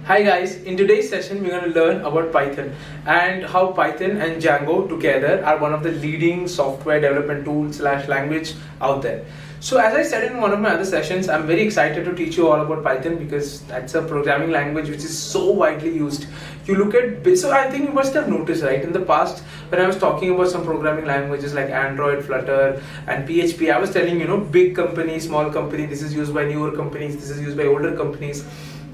Hi guys, in today's session we're going to learn about Python and how Python and Django together are one of the leading software development tools / language out there. So as I said in one of my other sessions, I'm very excited to teach you all about Python because that's a programming language which is so widely used. You look at, so I think you must have noticed, right, in the past when I was talking about some programming languages like Android, Flutter and PHP, I was telling, big company, small company, this is used by newer companies, this is used by older companies.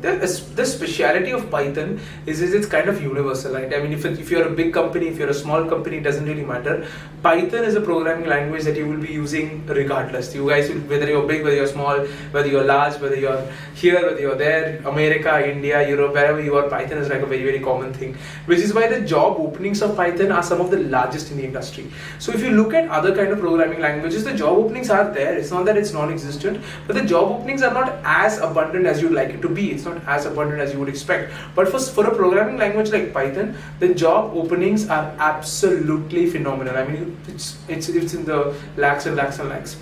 The speciality of Python is it's kind of universal, right? I mean, if you're a big company, if you're a small company, it doesn't really matter. Python is a programming language that you will be using regardless. You guys, whether you're big, whether you're small, whether you're large, whether you're here, whether you're there, America, India, Europe, wherever you are, Python is like a very, very common thing. Which is why the job openings of Python are some of the largest in the industry. So if you look at other kind of programming languages, the job openings are there. It's not that it's non-existent, but the job openings are not as abundant as you'd like it to be. It's not as abundant as you would expect. But for a programming language like Python, the job openings are absolutely phenomenal. I mean, it's in the lakhs and lakhs and lakhs,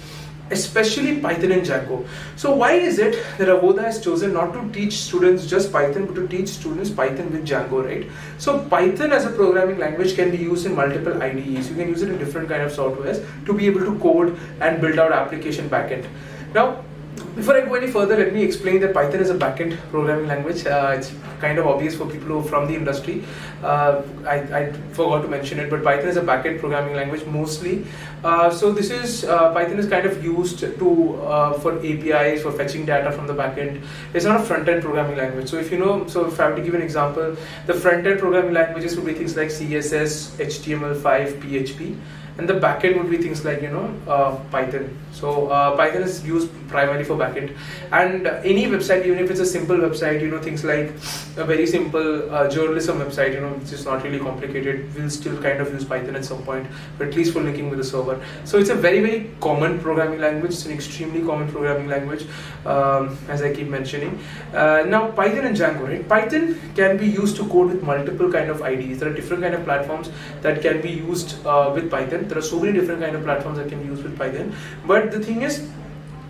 especially Python and Django. So why is it that Avodha has chosen not to teach students just Python, but to teach students Python with Django, right? So Python as a programming language can be used in multiple IDEs. You can use it in different kind of softwares to be able to code and build out application backend. Now, before I go any further, let me explain that Python is a backend programming language. It's kind of obvious for people who are from the industry. I forgot to mention it, but Python is a backend programming language mostly. So this is Python is kind of used for APIs, for fetching data from the backend. It's not a front-end programming language. So if if I have to give an example, the front-end programming languages would be things like CSS, HTML5, PHP. And the backend would be things like Python. So Python is used primarily for backend, and any website, even if it's a simple website, things like a very simple journalism website, which is not really complicated, we'll still kind of use Python at some point, but at least for linking with the server. So it's a very, very common programming language. It's an extremely common programming language, as I keep mentioning. Now Python and Django, right? Python can be used to code with multiple kind of IDEs. There are different kind of platforms that can be used with Python. There are so many different kind of platforms that can be used with Python, but the thing is,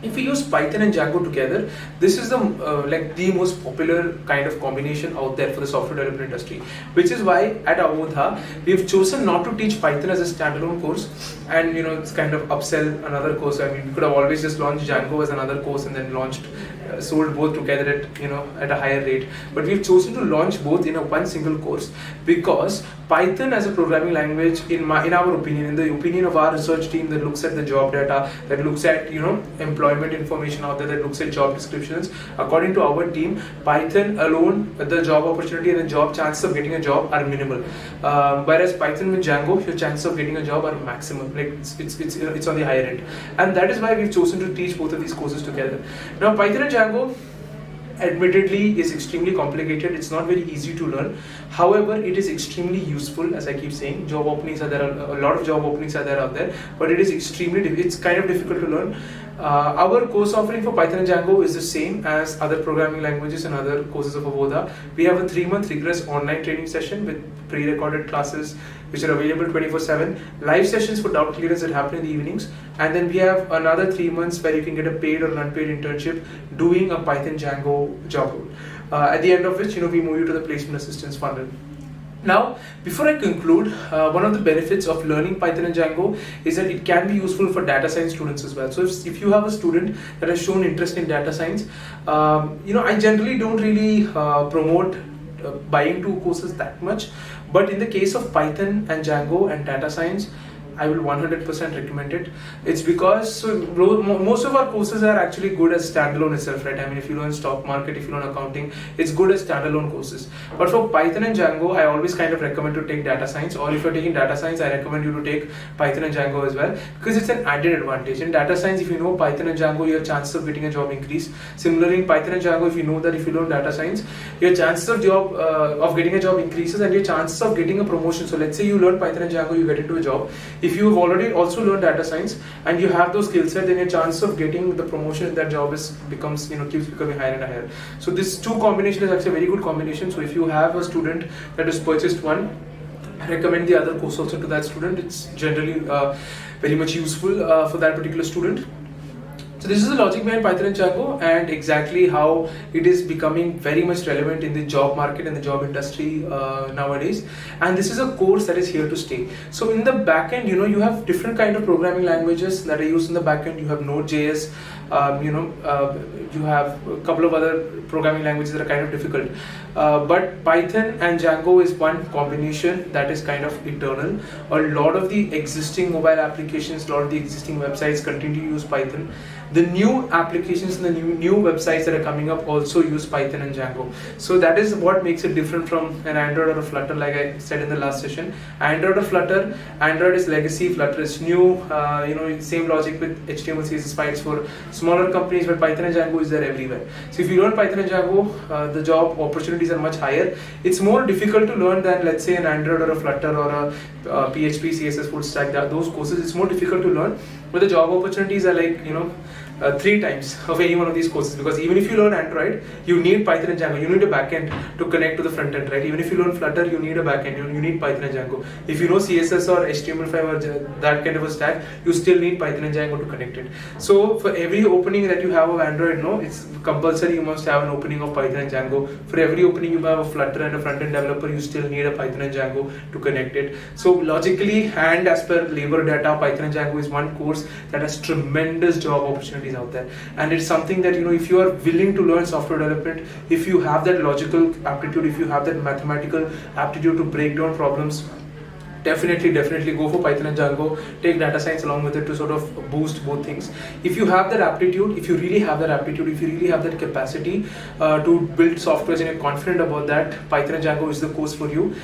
if we use Python and Django together, this is the most popular kind of combination out there for the software development industry. Which is why at Avodha we've chosen not to teach Python as a standalone course, and it's kind of upsell another course. I mean, we could have always just launched Django as another course and then sold both together at a higher rate. But we've chosen to launch both in one single course because Python as a programming language, in our opinion, in the opinion of our research team that looks at the job data, that looks at employment information out there, that looks at job descriptions, according to our team, Python alone, the job opportunity and the job chances of getting a job are minimal. Whereas Python with Django, your chances of getting a job are maximum. Like it's on the higher end, and that is why we've chosen to teach both of these courses together. Now Python and Django admittedly is extremely complicated. It's not very easy to learn. However, it is extremely useful. As I keep saying, job openings are there, a lot of job openings are there out there, but it is it's kind of difficult to learn. Our course offering for Python and Django is the same as other programming languages and other courses of Avodha. We have a 3-month rigorous online training session with pre-recorded classes which are available 24/7, live sessions for doubt clearance that happen in the evenings, and then we have another 3 months where you can get a paid or unpaid internship doing a Python Django job role. At the end of which, we move you to the placement assistance funnel. Now, before I conclude, one of the benefits of learning Python and Django is that it can be useful for data science students as well. So if you have a student that has shown interest in data science, I generally don't really promote buying 2 courses that much, but in the case of Python and Django and data science, I will 100% recommend it. It's because most of our courses are actually good as standalone itself, right? I mean, if you learn stock market, if you learn accounting, it's good as standalone courses. But for Python and Django, I always kind of recommend to take data science, or if you're taking data science, I recommend you to take Python and Django as well, because it's an added advantage. In data science, if you know Python and Django, your chances of getting a job increase. Similarly, in Python and Django, if you know that if you learn data science, your chances of getting a job increases, and your chances of getting a promotion. So let's say you learn Python and Django, you get into a job. If you have already also learned data science and you have those skill set, then your chance of getting the promotion in that job keeps becoming higher and higher. So this 2 combination is actually a very good combination. So if you have a student that has purchased one, I recommend the other course also to that student. It's generally very much useful for that particular student. So this is the logic behind Python and Django, and exactly how it is becoming very much relevant in the job market and the job industry nowadays. And this is a course that is here to stay. So in the backend, you have different kind of programming languages that are used in the backend. You have Node.js, you have a couple of other programming languages that are kind of difficult. But Python and Django is one combination that is kind of eternal. A lot of the existing mobile applications, a lot of the existing websites continue to use Python. The new applications and the new websites that are coming up also use Python and Django. So that is what makes it different from an Android or a Flutter, like I said in the last session. Android or Flutter, Android is legacy, Flutter is new. Same logic with HTML, CSS files for smaller companies, but Python and Django is there everywhere. So if you learn Python and Django, the job opportunities are much higher. It's more difficult to learn than, let's say, an Android or a Flutter or a PHP, CSS, full stack. Those courses, it's more difficult to learn, but the job opportunities are like 3 times of any one of these courses, because even if you learn Android, you need Python and Django. You need a backend to connect to the front end, right? Even if you learn Flutter, you need a backend. You need Python and Django. If you know CSS or HTML5 or that kind of a stack, you still need Python and Django to connect it. So for every opening that you have of Android, it's compulsory you must have an opening of Python and Django. For every opening you have a Flutter and a front end developer, you still need a Python and Django to connect it. So logically, and as per labor data, Python and Django is one course that has tremendous job opportunities out there. And it's something that, if you are willing to learn software development, if you have that logical aptitude, if you have that mathematical aptitude to break down problems, definitely go for Python and Django. Take data science along with it to sort of boost both things. If you have that aptitude, if you really have that aptitude, if you really have that capacity to build softwares and you're confident about that, Python and Django is the course for you.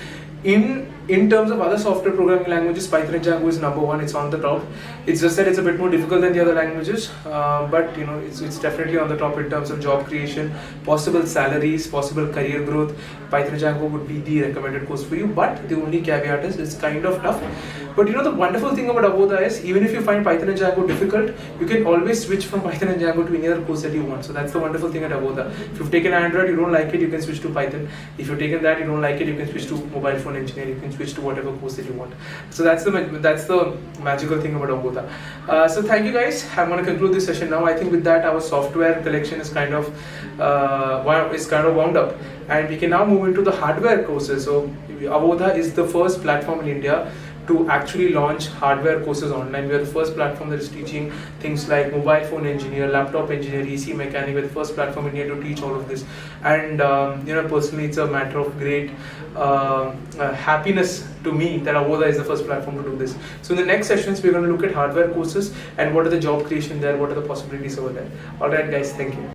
In terms of other software programming languages, Python and Django is number one. It's on the top. It's just that it's a bit more difficult than the other languages, but it's definitely on the top in terms of job creation, possible salaries, possible career growth. Python and Django would be the recommended course for you, but the only caveat is it's kind of tough. But the wonderful thing about Avodha is, even if you find Python and Django difficult, you can always switch from Python and Django to any other course that you want. So that's the wonderful thing at Avodha. If you've taken Android, you don't like it, you can switch to Python. If you've taken that, you don't like it, you can switch to mobile phone engineering. You can switch to whatever course that you want. So that's the magical thing about Avodha. So thank you guys. I'm going to conclude this session now. I think with that, our software collection is kind of wound up, and we can now move into the hardware courses. So Avodha is the first platform in India to actually launch hardware courses online. We are the first platform that is teaching things like mobile phone engineer, laptop engineer, EC mechanic. We're the first platform in India to teach all of this. And personally, it's a matter of great happiness to me that Avodha is the first platform to do this. So in the next sessions, we're going to look at hardware courses and what are the job creation there, what are the possibilities over there. Alright guys, thank you.